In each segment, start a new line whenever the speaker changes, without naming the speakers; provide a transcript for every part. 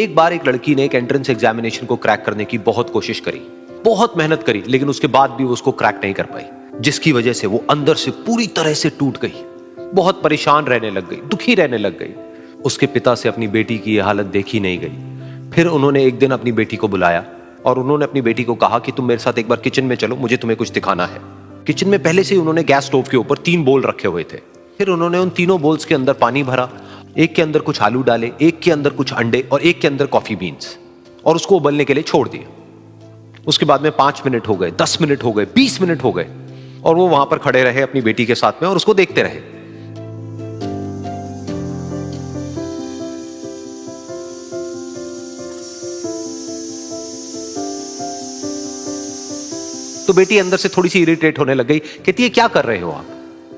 एक बार एक लड़की ने एक एंट्रेंस एग्जामिनेशन को क्रैक करने की बहुत कोशिश करी, बहुत मेहनत करी, लेकिन उसके बाद भी वो उसको क्रैक नहीं कर पाई, जिसकी वजह से वो अंदर से पूरी तरह से टूट गई, बहुत परेशान रहने लग गई, दुखी रहने लग गई। उसके पिता से अपनी बेटी की यह हालत देखी नहीं गई। फिर उन्होंने एक दिन अपनी बेटी को बुलाया और उन्होंने अपनी बेटी को कहा कि तुम मेरे साथ एक बार किचन में चलो, मुझे तुम्हें कुछ दिखाना है। किचन में पहले से ही उन्होंने गैस स्टोव के ऊपर 3 बोल रखे हुए थे। फिर उन्होंने उन तीनों बोल्स के अंदर पानी भरा, एक के अंदर कुछ आलू डाले, एक के अंदर कुछ अंडे और एक के अंदर कॉफी बीन्स, और उसको उबलने के लिए छोड़ दिया। उसके बाद में 5 मिनट हो गए, 10 मिनट हो गए, 20 मिनट हो गए, और वो वहां पर खड़े रहे अपनी बेटी के साथ में और उसको देखते रहे। तो बेटी अंदर से थोड़ी सी इरिटेट होने लग गई, कहती है क्या कर रहे हो आप?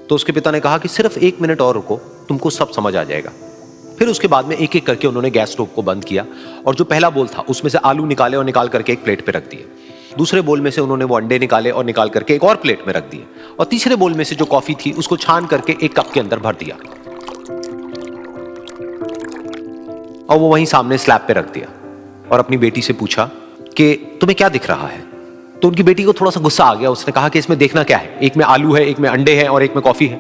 तो उसके पिता ने कहा कि सिर्फ 1 मिनट और रुको, तुमको सब समझ आ जाएगा। फिर उसके बाद में एक एक करके उन्होंने गैस स्टोव को बंद किया और जो पहला बोल था उसमें से आलू निकाले और निकाल करके एक प्लेट पे रख दिए। दूसरे बोल में से उन्होंने वो अंडे निकाले और निकाल करके एक और प्लेट में रख दिए, और तीसरे बोल में से जो कॉफी थी उसको छान करके एक कप के अंदर भर दिया और वो वहीं सामने स्लैब पे रख दिया और अपनी बेटी से पूछा कि तुम्हें क्या दिख रहा है? तो उनकी बेटी को थोड़ा सा गुस्सा आ गया। उसने कहा कि इसमें देखना क्या है, एक में आलू है, एक में अंडे हैं और एक में कॉफी है।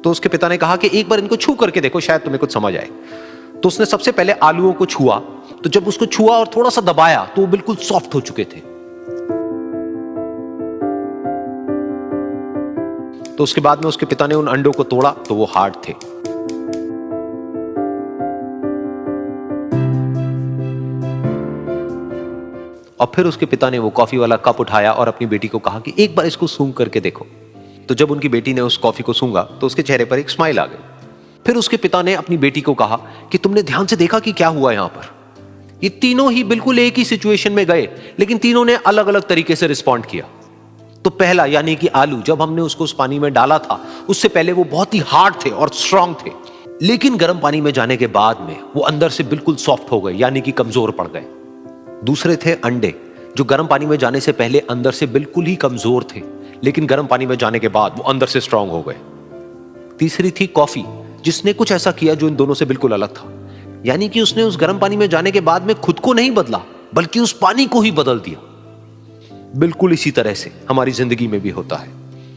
तो उसके पिता ने कहा कि एक बार इनको छू करके देखो, शायद तुम्हें कुछ समझ आए। तो उसने सबसे पहले आलूओं को छुआ, तो जब उसको छुआ और थोड़ा सा दबाया तो वो बिल्कुल सॉफ्ट हो चुके थे। तो उसके बाद में उसके पिता ने उन अंडों को तोड़ा तो वो हार्ड थे। और फिर उसके पिता ने वो कॉफी वाला कप उठाया और अपनी बेटी को कहा कि एक बार इसको सूंघ करके देखो। तो जब उनकी बेटी ने उस कॉफी को सूंघा तो उसके चेहरे पर एक स्माइल आ गई। फिर उसके पिता ने अपनी बेटी को कहा कि तुमने ध्यान से देखा कि क्या हुआ यहां पर? ये तीनों ही बिल्कुल एक ही सिचुएशन में गए, लेकिन तीनों ने अलग अलग तरीके से रिस्पॉन्ड किया। तो पहला यानी कि आलू, जब हमने उसको उस पानी में डाला था उससे पहले वो बहुत ही हार्ड थे और स्ट्रांग थे, लेकिन गर्म पानी में जाने के बाद में वो अंदर से बिल्कुल सॉफ्ट हो गए, यानी कि कमजोर पड़ गए। दूसरे थे अंडे, जो गर्म पानी में जाने से पहले अंदर से बिल्कुल ही कमजोर थे, लेकिन गर्म पानी में जाने के बाद वो अंदर से स्ट्रांग हो गए। तीसरी थी कॉफी, जिसने कुछ ऐसा किया जो इन दोनों से बिल्कुल अलग था, यानी कि उसने उस गर्म पानी में जाने के बाद में खुद को नहीं बदला, बल्कि उस पानी को ही बदल दिया। बिल्कुल इसी तरह से हमारी जिंदगी में भी होता है।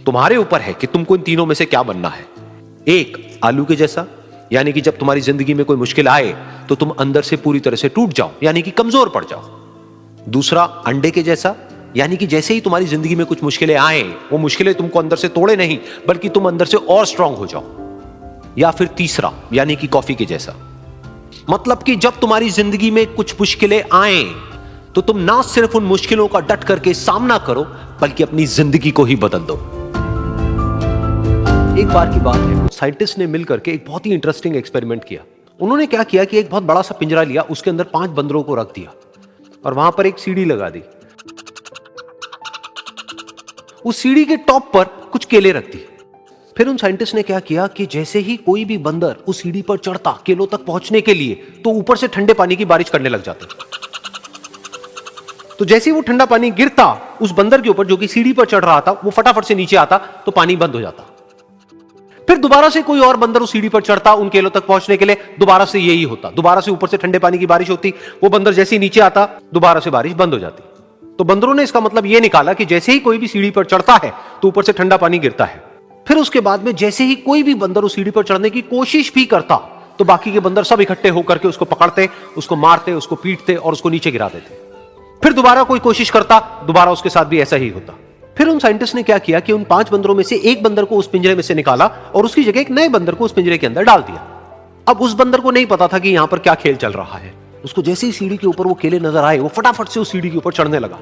तुम्हारे ऊपर है कि तुमको इन तीनों में से क्या बनना है। एक, आलू के जैसा, यानी कि जब तुम्हारी जिंदगी में कोई मुश्किल आए तो तुम अंदर से पूरी तरह से टूट जाओ, यानी कि कमजोर पड़ जाओ। दूसरा, अंडे के जैसा, यानी कि जैसे ही तुम्हारी जिंदगी में कुछ मुश्किलें आए, वो मुश्किलें तुमको अंदर से तोड़े नहीं, बल्कि तुम अंदर से और स्ट्रांग हो जाओ। या फिर तीसरा, यानी कि कॉफी के जैसा, मतलब कि जब तुम्हारी जिंदगी में कुछ मुश्किलें आए तो तुम ना सिर्फ उन मुश्किलों का डट करके सामना करो, बल्कि अपनी जिंदगी को ही बदल दो। एक बार की बात है, साइंटिस्ट ने मिलकर के एक बहुत ही इंटरेस्टिंग एक्सपेरिमेंट किया। उन्होंने क्या किया कि एक बहुत बड़ा सा पिंजरा लिया, उसके अंदर 5 बंदरों को रख दिया और वहां पर एक सीढ़ी लगा दी। उस सीढ़ी के टॉप पर कुछ केले रख दिए। फिर उन साइंटिस्ट ने क्या किया कि जैसे ही कोई भी बंदर उस सीढ़ी पर चढ़ता केलों तक पहुंचने के लिए, तो ऊपर से ठंडे पानी की बारिश करने लग जाते। तो जैसे ही वो ठंडा पानी गिरता उस बंदर के ऊपर जो कि सीढ़ी पर चढ़ रहा था, वो फटाफट से नीचे आता तो पानी बंद हो जाता। फिर दोबारा से कोई और बंदर उस सीढ़ी पर चढ़ता उन केलों तक पहुंचने के लिए, दोबारा से यही होता, दोबारा से ऊपर से ठंडे पानी की बारिश होती, वो बंदर जैसे ही नीचे आता दोबारा से बारिश बंद हो जाती। तो बंदरों ने इसका मतलब यह निकाला कि जैसे ही कोई भी सीढ़ी पर चढ़ता है तो ऊपर से ठंडा पानी गिरता है। फिर उसके बाद में जैसे ही कोई भी बंदर उस सीढ़ी पर चढ़ने की कोशिश भी करता तो बाकी के बंदर सब इकट्ठे होकर के उसको पकड़ते, उसको मारते, उसको पीटते और उसको नीचे गिरा देते। फिर दोबारा कोई कोशिश करता, दोबारा उसके साथ भी ऐसा ही होता। फिर उन साइंटिस्ट ने क्या किया कि उन 5 बंदरों में से एक बंदर को उस पिंजरे में से निकाला और उसकी जगह एक नए बंदर को उस पिंजरे के अंदर डाल दिया। अब उस बंदर को नहीं पता था कि यहां पर क्या खेल चल रहा है। उसको जैसे ही सीढ़ी के ऊपर वो केले नजर आए, वो फटाफट से उस सीढ़ी के ऊपर चढ़ने लगा।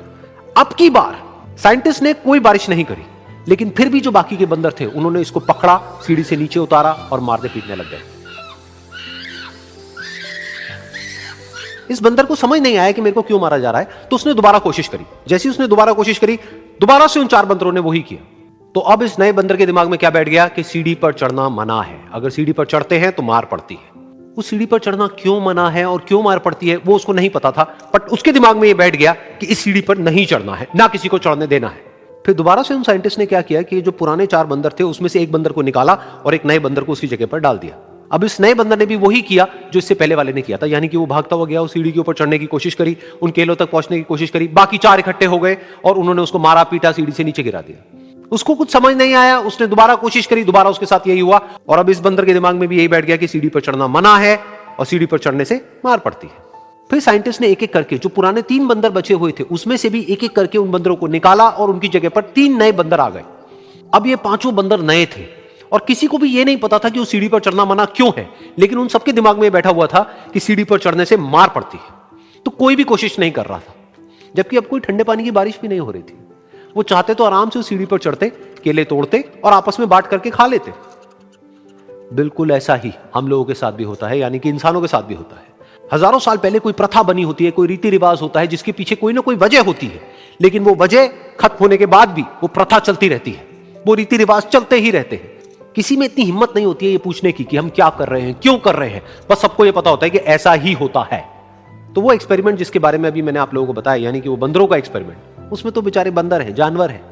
अब की बार साइंटिस्ट ने कोई बारिश नहीं करी, लेकिन फिर भी जो बाकी के बंदर थे उन्होंने इसको पकड़ा, सीढ़ी से नीचे उतारा और मारने पीटने लग गए। इस बंदर को समझ नहीं आया कि मेरे को क्यों मारा जा रहा है, तो उसने दोबारा कोशिश करी। जैसे ही उसने दोबारा कोशिश करी, दोबारा से उन 4 बंदरों ने वही किया। तो अब इस नए बंदर के दिमाग में क्या बैठ गया कि सीढ़ी पर चढ़ना मना है, अगर सीढ़ी पर चढ़ते हैं तो मार पड़ती है। उस सीढ़ी पर चढ़ना क्यों मना है और क्यों मार पड़ती है वो उसको नहीं पता था, बट उसके दिमाग में यह बैठ गया कि इस सीढ़ी पर नहीं चढ़ना है, ना किसी को चढ़ने देना है। फिर दोबारा से उन साइंटिस्ट ने क्या किया कि जो पुराने 4 बंदर थे उसमें से एक बंदर को निकाला और एक नए बंदर को उसकी जगह पर डाल दिया। अब इस नए बंदर ने भी वही किया जो इससे पहले वाले ने किया था, यानी कि वो भागता हुआ गया, उस सीढ़ी के ऊपर चढ़ने की कोशिश करी, उन केलों तक पहुंचने की कोशिश करी, बाकी 4 इकट्ठे हो गए और उन्होंने उसको मारा पीटा, सीढ़ी से नीचे गिरा दिया। उसको कुछ समझ नहीं आया, उसने दोबारा कोशिश करी, दोबारा उसके साथ यही हुआ, और अब इस बंदर के दिमाग में भी यही बैठ गया कि सीढ़ी पर चढ़ना मना है और सीढ़ी पर चढ़ने से मार पड़ती है। फिर साइंटिस्ट ने एक एक करके जो पुराने 3 बंदर बचे हुए थे उसमें से भी एक एक करके उन बंदरों को निकाला और उनकी जगह पर 3 नए बंदर आ गए। अब ये 5 बंदर नए थे और किसी को भी ये नहीं पता था कि उस सीढ़ी पर चढ़ना मना क्यों है, लेकिन उन सबके दिमाग में बैठा हुआ था कि सीढ़ी पर चढ़ने से मार पड़ती है। तो कोई भी कोशिश नहीं कर रहा था, जबकि अब कोई ठंडे पानी की बारिश भी नहीं हो रही थी। वो चाहते तो आराम से उस सीढ़ी पर चढ़ते, केले तोड़ते और आपस में बांट करके खा लेते। बिल्कुल ऐसा ही हम लोगों के साथ भी होता है, यानी कि इंसानों के साथ भी होता है। हजारों साल पहले कोई प्रथा बनी होती है, कोई रीति रिवाज होता है जिसके पीछे कोई ना कोई वजह होती है, लेकिन वो वजह खत्म होने के बाद भी वो प्रथा चलती रहती है, वो रीति रिवाज चलते ही रहते हैं। किसी में इतनी हिम्मत नहीं होती है ये पूछने की कि हम क्या कर रहे हैं, क्यों कर रहे हैं, बस सबको ये पता होता है कि ऐसा ही होता है। तो वो एक्सपेरिमेंट जिसके बारे में अभी मैंने आप लोगों को बताया, यानी कि वो बंदरों का एक्सपेरिमेंट, उसमें तो बेचारे बंदर हैं, जानवर हैं,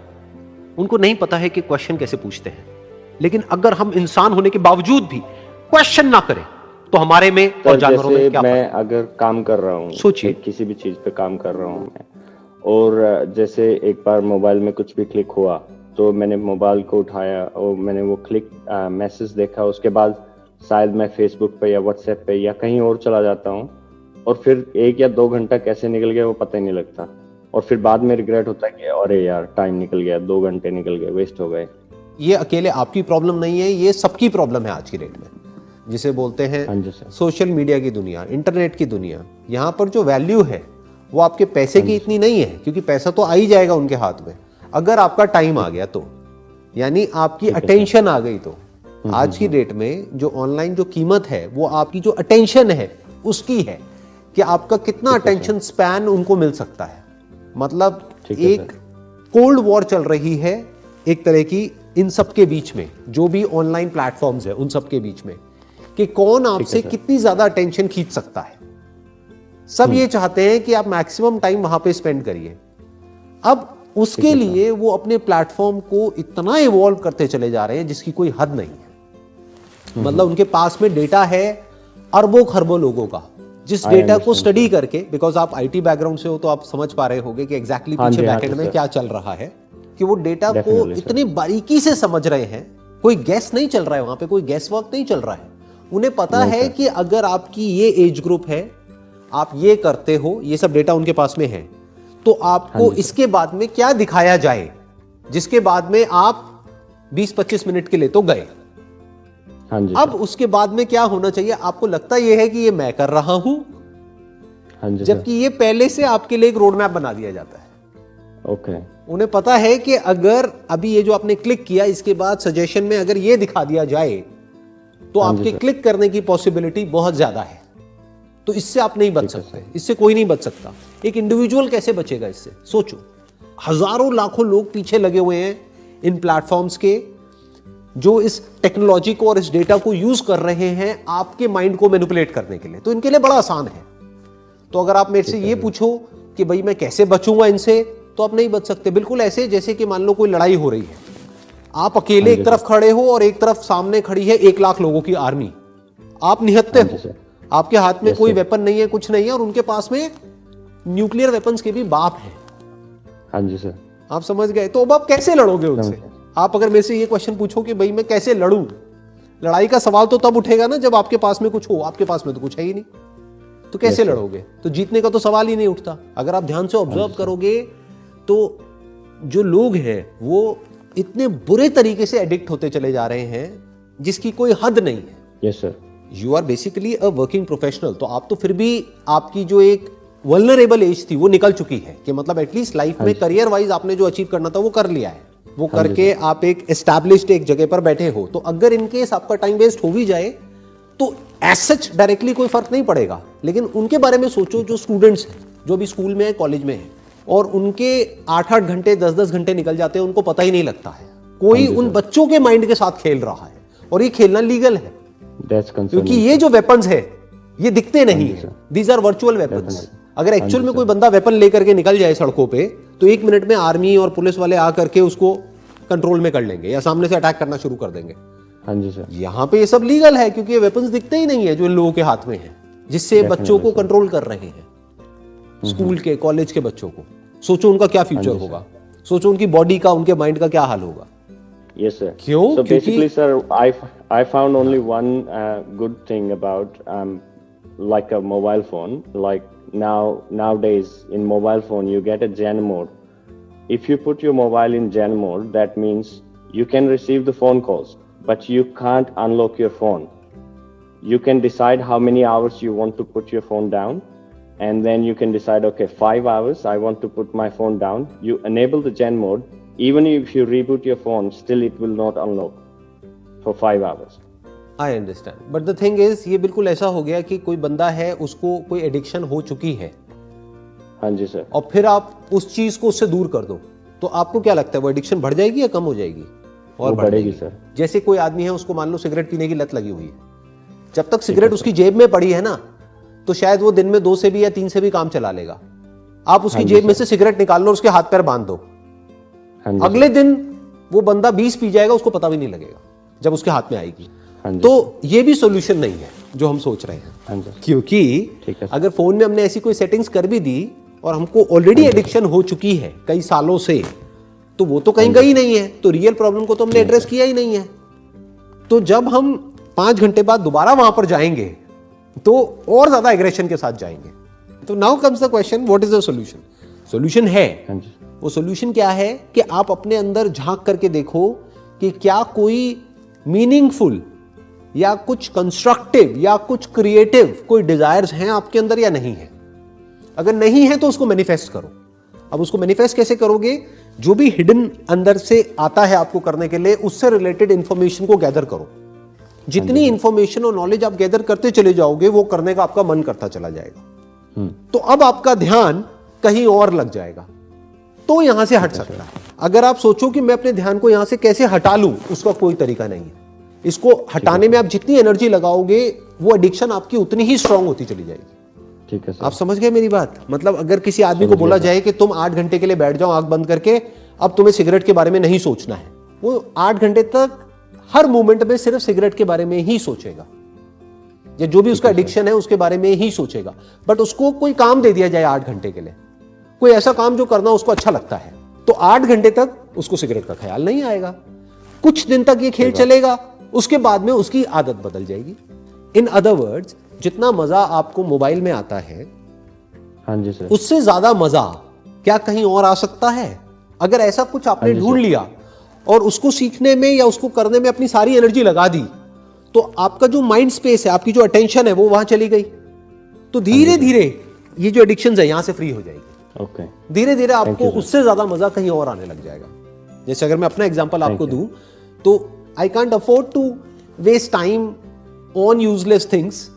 उनको नहीं पता है कि क्वेश्चन कैसे पूछते हैं। लेकिन अगर हम इंसान होने के बावजूद भी क्वेश्चन ना करें तो हमारे में और जानवरों में क्या?
मैं अगर काम कर रहा हूँ,
सोचिए,
किसी भी चीज पे काम कर रहा हूँ मैं, और जैसे एक बार मोबाइल में कुछ भी क्लिक हुआ तो मैंने मोबाइल को उठाया और मैंने वो क्लिक मैसेज देखा, उसके बाद शायद मैं फेसबुक पे या व्हाट्सएप पे या कहीं और चला जाता हूँ और फिर 1 या 2 घंटा कैसे निकल गया वो पता ही नहीं लगता, और फिर बाद में रिग्रेट होता है कि अरे यार टाइम निकल गया, 2 घंटे निकल गए, वेस्ट हो गए।
ये अकेले आपकी प्रॉब्लम नहीं है, ये सबकी प्रॉब्लम है आज की डेट में, जिसे बोलते हैं सोशल मीडिया की दुनिया, इंटरनेट की दुनिया। यहाँ पर जो वैल्यू है वो आपके पैसे की इतनी नहीं है, क्योंकि पैसा तो आ ही जाएगा उनके हाथ में, अगर आपका टाइम आ गया तो, यानी आपकी अटेंशन आ गई तो। आज की डेट में जो ऑनलाइन जो कीमत है वो आपकी जो अटेंशन है उसकी है, कि आपका कितना अटेंशन स्पैन उनको मिल सकता है। मतलब एक कोल्ड वॉर चल रही है एक तरह की इन सब के बीच में, जो भी ऑनलाइन प्लेटफॉर्म्स है उन सब के बीच में, कि कौन आपसे कितनी ज्यादा अटेंशन खींच सकता है। सब ये चाहते हैं कि आप मैक्सिमम टाइम वहां पे स्पेंड करिए। अब उसके लिए वो अपने प्लेटफॉर्म को इतना इवॉल्व करते चले जा रहे हैं जिसकी कोई हद नहीं है। मतलब उनके पास में डेटा है अरबों खरबों लोगों का, जिस डेटा को स्टडी करके, बिकॉज आप आईटी बैकग्राउंड से हो तो आप समझ पा रहे होगे कि एग्जैक्टली पीछे बैकएंड में क्या चल रहा है, कि वो डेटा को इतनी बारीकी से समझ रहे हैं। कोई गैस नहीं चल रहा है वहां पे, कोई गैस वर्क नहीं चल रहा है। उन्हें पता है कि अगर आपकी ये एज ग्रुप है, आप ये करते हो, ये सब डेटा उनके पास में है, तो आपको इसके बाद में क्या दिखाया जाए, जिसके बाद में आप 20-25 मिनट के लिए तो गए। अब उसके बाद में क्या होना चाहिए, आपको लगता यह है कि ये मैं कर रहा हूं, जबकि ये पहले से आपके लिए एक रोड मैप बना दिया जाता है। उन्हें पता है कि अगर अभी ये जो आपने क्लिक किया, इसके बाद सजेशन में अगर ये दिखा दिया जाए तो आपके क्लिक करने की पॉसिबिलिटी बहुत ज्यादा है। तो इससे आप नहीं बच सकते, इससे कोई नहीं बच सकता। एक इंडिविजुअल कैसे बचेगा इससे, सोचो। हजारों लाखों लोग पीछे लगे हुए हैं इन प्लेटफॉर्म्स के, जो इस टेक्नोलॉजी को और इस डेटा को यूज कर रहे हैं आपके माइंड को मैनिपुलेट करने के लिए। तो इनके लिए बड़ा आसान है। तो अगर आप मेरे से ये पूछो कि भाई मैं कैसे बचूंगा इनसे, तो आप नहीं बच सकते। बिल्कुल ऐसे जैसे कि मान लो कोई लड़ाई हो रही है, आप अकेले एक तरफ खड़े हो और एक तरफ सामने खड़ी है 1 लाख लोगों की आर्मी, आप निहत्ते हो, आपके हाथ में कोई वेपन नहीं है, कुछ नहीं है, और उनके पास में न्यूक्लियर वेपन्स के भी बाप है।
हाँ जी सर,
आप समझ गए। तो अब आप कैसे लड़ोगे उनसे? आप अगर मेरे से ये क्वेश्चन पूछो कि भाई मैं कैसे लड़ूं, लड़ाई का सवाल तो तब उठेगा ना जब आपके पास में कुछ हो। आपके पास में तो कुछ है ही नहीं, तो कैसे लड़ोगे? तो जीतने का तो सवाल ही नहीं उठता। अगर आप ध्यान से ऑब्जर्व करोगे तो जो लोग हैं वो इतने बुरे तरीके से एडिक्ट होते चले जा रहे हैं जिसकी कोई हद नहीं है।
Yes sir.
You are basically a working professional, तो आप तो फिर भी आपकी जो एक वल्नरेबल एज थी वो निकल चुकी है, कि मतलब एटलीस्ट लाइफ में करियर वाइज आपने जो अचीव करना था वो कर लिया है। वो करके आप एक एस्टैब्लिश्ड एक जगह पर बैठे हो। तो अगर इनकेस आपका टाइम वेस्ट हो भी जाए तो एज सच डायरेक्टली कोई फर्क नहीं पड़ेगा। लेकिन उनके बारे में सोचो जो स्टूडेंट्स हैं, जो भी स्कूल में है, कॉलेज में है, और उनके 8-8 घंटे 10-10 घंटे निकल जाते हैं, उनको पता ही नहीं लगता है। कोई उन बच्चों के माइंड के साथ खेल रहा है, और ये खेलना लीगल है, क्योंकि ये जो वेपन्स है ये दिखते नहीं है, दीज आर वर्चुअल वेपन्स। अगर एक्चुअल में कोई बंदा वेपन लेकर के निकल जाए सड़कों पे, तो 1 मिनट में आर्मी और पुलिस वाले आकर के उसको कंट्रोल में कर लेंगे या सामने से अटैक करना शुरू कर देंगे।
हाँ जी सर।
यहाँ पे ये सब लीगल है क्योंकि ये वेपन्स दिखते ही नहीं है जो इन लोगों के हाथ में है, जिससे बच्चों को कंट्रोल कर रहे हैं, स्कूल के कॉलेज के बच्चों को। सोचो उनका क्या फ्यूचर होगा, सोचो उनकी बॉडी का, उनके माइंड का क्या हाल होगा।
Yes sir.
क्यों?
So basically sir, I found only one good thing about like a mobile phone. Like nowadays in mobile phone you get a Gen mode. If you put your mobile in Gen mode, that means you can receive the phone calls, but you can't unlock your phone. You can decide how many hours you want to put your phone down, and then you can decide, okay, 5 hours I want to put my phone down. You enable the Gen mode. Even if you reboot your phone, still it will not unlock for 5 hours.
I understand. But the thing is, ये बिल्कुल ऐसा हो गया कि कोई बंदा है, उसको कोई एडिक्शन हो चुकी है,
हाँ जी सर,
और फिर आप उस चीज को उससे दूर कर दो, तो आपको क्या लगता है वो एडिक्शन बढ़ जाएगी या कम हो जाएगी? और
बढ़ेगी सर।
जैसे कोई आदमी है, उसको मान लो सिगरेट पीने की लत लगी हुई है, जब तक सिगरेट उसकी जेब में पड़ी है ना, तो शायद वो दिन में 2 से भी या 3 से भी काम चला लेगा। आप उसकी जेब में से सिगरेट निकाल लो, उसके हाथ पैर बांध दो, अगले दिन वो बंदा 20 पी जाएगा, उसको पता भी नहीं लगेगा जब उसके हाथ में आएगी। तो ये भी सॉल्यूशन नहीं है जो हम सोच रहे हैं, क्योंकि अगर फोन में हमने ऐसी कोई सेटिंग्स कर भी दी और हमको ऑलरेडी एडिक्शन हो चुकी है कई सालों से, तो वो तो कहीं गई नहीं है, तो रियल प्रॉब्लम को तो हमने एड्रेस किया ही नहीं है। तो जब हम 5 घंटे बाद दोबारा वहां पर जाएंगे तो और ज्यादा एग्रेशन के साथ जाएंगे। तो now comes the question, what is the solution? Solution है, वो सॉल्यूशन क्या है कि आप अपने अंदर झांक करके देखो कि क्या कोई मीनिंगफुल या कुछ कंस्ट्रक्टिव या कुछ क्रिएटिव कोई डिजायर्स हैं आपके अंदर या नहीं है। अगर नहीं है तो उसको मैनिफेस्ट करो। अब उसको मैनिफेस्ट कैसे करोगे? जो भी हिडन अंदर से आता है आपको करने के लिए, उससे रिलेटेड इंफॉर्मेशन को गैदर करो। जितनी इंफॉर्मेशन और नॉलेज आप गैदर करते चले जाओगे, वो करने का आपका मन करता चला जाएगा। तो अब आपका ध्यान कहीं और लग जाएगा, तो यहां से हट सकता है। अगर आप सोचो कि मैं अपने ध्यान को यहां से कैसे हटा लूं, उसका कोई तरीका नहीं है। इसको हटाने में आप जितनी एनर्जी लगाओगे, वो एडिक्शन आपकी उतनी ही स्ट्रांग होती चली जाएगी।
ठीक है सर।
आप समझ गए मेरी बात? मतलब अगर किसी आदमी को बोला जाए कि तुम 8 घंटे के लिए बैठ जाओ आंख बंद करके, अब तुम्हें सिगरेट के बारे में नहीं सोचना है, वो 8 घंटे तक हर मोमेंट में सिर्फ सिगरेट के बारे में ही सोचेगा, या जो भी उसका एडिक्शन है उसके बारे में ही सोचेगा। बट उसको कोई काम दे दिया जाए 8 घंटे के लिए, कोई ऐसा काम जो करना उसको अच्छा लगता है, तो 8 घंटे तक उसको सिगरेट का ख्याल नहीं आएगा। कुछ दिन तक ये खेल चलेगा, उसके बाद में उसकी आदत बदल जाएगी। इन अदर वर्ड्स, जितना मजा आपको मोबाइल में आता है,
हाँ जी सर,
उससे ज्यादा मजा क्या कहीं और आ सकता है? अगर ऐसा कुछ आपने ढूंढ लिया और उसको सीखने में या उसको करने में अपनी सारी एनर्जी लगा दी, तो आपका जो माइंड स्पेस है, आपकी जो अटेंशन है, वो वहां चली गई। तो धीरे धीरे ये जो एडिक्शन है यहां से फ्री हो जाएगी।
ओके।
धीरे धीरे आपको उससे ज्यादा मजा कहीं और आने लग जाएगा। जैसे अगर मैं अपना एग्जांपल आपको दूं, तो I can't afford to waste time on useless things.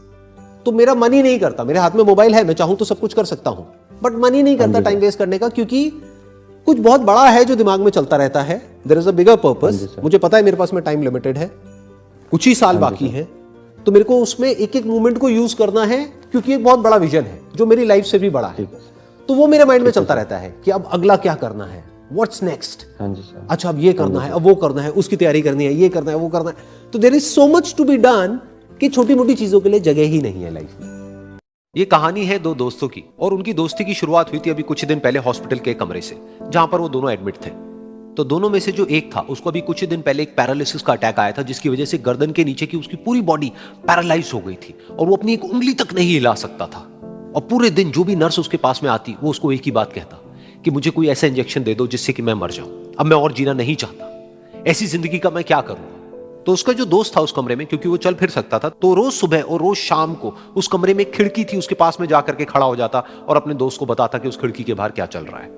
तो मेरा मन ही नहीं करता, मेरे हाथ में मोबाइल है, मैं चाहूं तो सब कुछ कर सकता हूं, बट मन ही नहीं करता टाइम वेस्ट करने का, क्योंकि कुछ बहुत बड़ा है जो दिमाग में चलता रहता है। There is a bigger purpose. मुझे पता है मेरे पास में टाइम लिमिटेड है, कुछ ही साल बाकी है, तो मेरे को उसमें एक एक मोमेंट को यूज करना है, क्योंकि एक बहुत बड़ा विजन है जो मेरी लाइफ से भी बड़ा है। तो वो मेरे माइंड में चलता रहता है कि अब अगला क्या करना है, व्हाट्स नेक्स्ट। अच्छा, अब ये करना है, अब वो करना है, उसकी तैयारी करनी है, ये करना है, वो करना है। तो there is so much to be done कि छोटी मोटी चीजों के लिए जगह ही नहीं है लाइफ में। ये कहानी है 2 दोस्तों की, और उनकी दोस्ती की शुरुआत हुई थी अभी कुछ दिन पहले हॉस्पिटल के कमरे से, जहां पर वो दोनों एडमिट थे। तो दोनों में से जो एक था, उसको अभी कुछ दिन पहले एक पैरालिसिस का अटैक आया था, जिसकी वजह से गर्दन के नीचे की उसकी पूरी बॉडी पैरालाइज हो गई थी, और वो अपनी एक उंगली तक नहीं हिला सकता था। और पूरे दिन जो भी नर्स उसके पास में आती, वो उसको एक ही बात कहता कि मुझे कोई ऐसा इंजेक्शन दे दो जिससे कि मैं मर जाऊं, अब मैं और जीना नहीं चाहता, ऐसी जिंदगी का मैं क्या करूं। तो उसका जो दोस्त था उस कमरे में, क्योंकि वो चल फिर सकता था, तो रोज सुबह और रोज शाम को उस कमरे में एक खिड़की थी, उसके पास में जाकर के खड़ा हो जाता और अपने दोस्त को बताता कि उस खिड़की के बाहर क्या चल रहा है।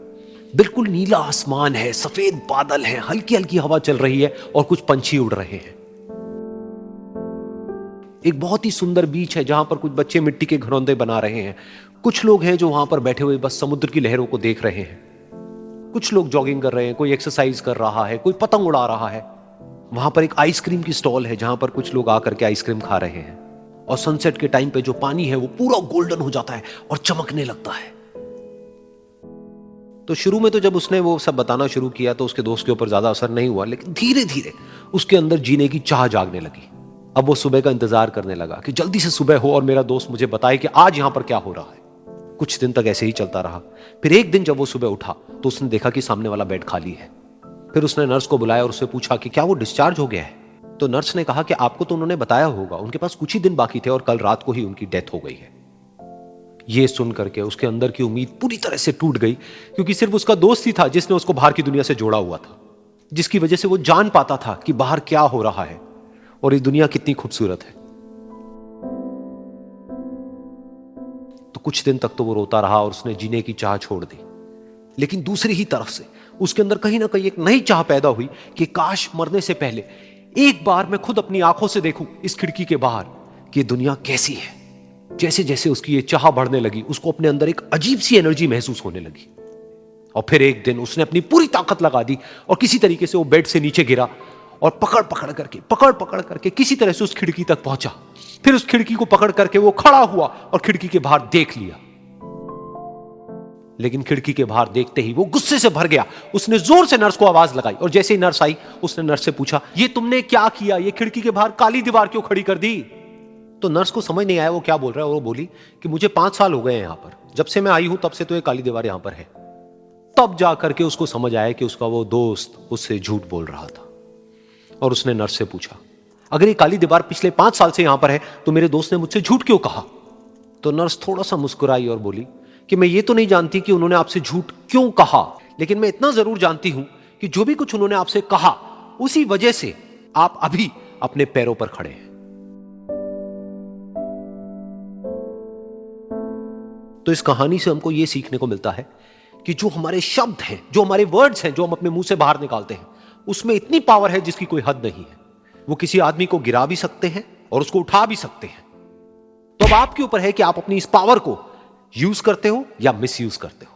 बिल्कुल नीला आसमान है, सफेद बादल है, हल्की हल्की हवा चल रही है और कुछ पंछी उड़ रहे हैं। एक बहुत ही सुंदर बीच है जहां पर कुछ बच्चे मिट्टी के घरौंदे बना रहे हैं। कुछ लोग हैं जो वहां पर बैठे हुए बस समुद्र की लहरों को देख रहे हैं। कुछ लोग जॉगिंग कर रहे हैं, कोई एक्सरसाइज कर रहा है, कोई पतंग उड़ा रहा है। वहां पर एक आइसक्रीम की स्टॉल है जहां पर कुछ लोग आकर के आइसक्रीम खा रहे हैं। और सनसेट के टाइम पे जो पानी है वो पूरा गोल्डन हो जाता है और चमकने लगता है। तो शुरू में तो जब उसने वो सब बताना शुरू किया तो उसके दोस्त के ऊपर ज्यादा असर नहीं हुआ, लेकिन धीरे धीरे उसके अंदर जीने की चाह जागने लगी। अब वो सुबह का इंतजार करने लगा कि जल्दी से सुबह हो और मेरा दोस्त मुझे बताए कि आज यहां पर क्या हो रहा है। कुछ दिन तक ऐसे ही चलता रहा। फिर एक दिन जब वो सुबह उठा तो उसने देखा कि सामने वाला बेड खाली है। फिर उसने नर्स को बुलाया और उससे पूछा कि क्या वो डिस्चार्ज हो गया है। तो नर्स ने कहा कि आपको तो उन्होंने बताया होगा, उनके पास कुछ ही दिन बाकी थे और कल रात को ही उनकी डेथ हो गई है। ये सुन करके उसके अंदर की उम्मीद पूरी तरह से टूट गई, क्योंकि सिर्फ उसका दोस्त ही था जिसने उसको बाहर की दुनिया से जोड़ा हुआ था, जिसकी वजह से वो जान पाता था कि बाहर क्या हो रहा है और ये दुनिया कितनी खूबसूरत है। तो कुछ दिन तक तो वो रोता रहा और उसने जीने की चाह छोड़ दी। लेकिन दूसरी ही तरफ से उसके अंदर कहीं ना कहीं एक नई चाह पैदा हुई कि काश मरने से पहले एक बार मैं खुद अपनी आंखों से देखूं इस खिड़की के बाहर कि दुनिया कैसी है। जैसे जैसे उसकी ये चाह बढ़ने लगी, उसको अपने अंदर एक अजीब सी एनर्जी महसूस होने लगी। और फिर एक दिन उसने अपनी पूरी ताकत लगा दी और किसी तरीके से वो बेड से नीचे गिरा और पकड़ पकड़ करके किसी तरह से उस खिड़की तक पहुंचा। फिर उस खिड़की को पकड़ करके वो खड़ा हुआ और खिड़की के बाहर देख लिया। लेकिन खिड़की के बाहर देखते ही वो गुस्से से भर गया। उसने जोर से नर्स को आवाज लगाई और जैसे ही नर्स आई उसने नर्स से पूछा, ये तुमने क्या किया? ये खिड़की के बाहर काली दीवार क्यों खड़ी कर दी? तो नर्स को समझ नहीं आया वो क्या बोल रहा है और वो बोली कि मुझे 5 साल हो गए हैं यहां पर, जब से मैं आई हूं तब से तो ये काली दीवार यहां पर है। तब जाकर के उसको समझ आया कि उसका वो दोस्त उससे झूठ बोल रहा था। और उसने नर्स से पूछा, अगर ये काली दीवार पिछले 5 साल से यहां पर है तो मेरे दोस्त ने मुझसे झूठ क्यों कहा? तो नर्स थोड़ा सा मुस्कुराई और बोली कि मैं ये तो नहीं जानती कि उन्होंने आपसे झूठ क्यों कहा, लेकिन मैं इतना जरूर जानती हूं कि जो भी कुछ उन्होंने आपसे कहा उसी वजह से आप अभी अपने पैरों पर खड़े हैं। तो इस कहानी से हमको यह सीखने को मिलता है कि जो हमारे शब्द हैं, जो हमारे वर्ड्स हैं, जो हम अपने मुंह से बाहर निकालते हैं, उसमें इतनी पावर है जिसकी कोई हद नहीं है। वो किसी आदमी को गिरा भी सकते हैं और उसको उठा भी सकते हैं। तो अब आपके ऊपर है कि आप अपनी इस पावर को यूज करते हो या मिस यूज करते हो।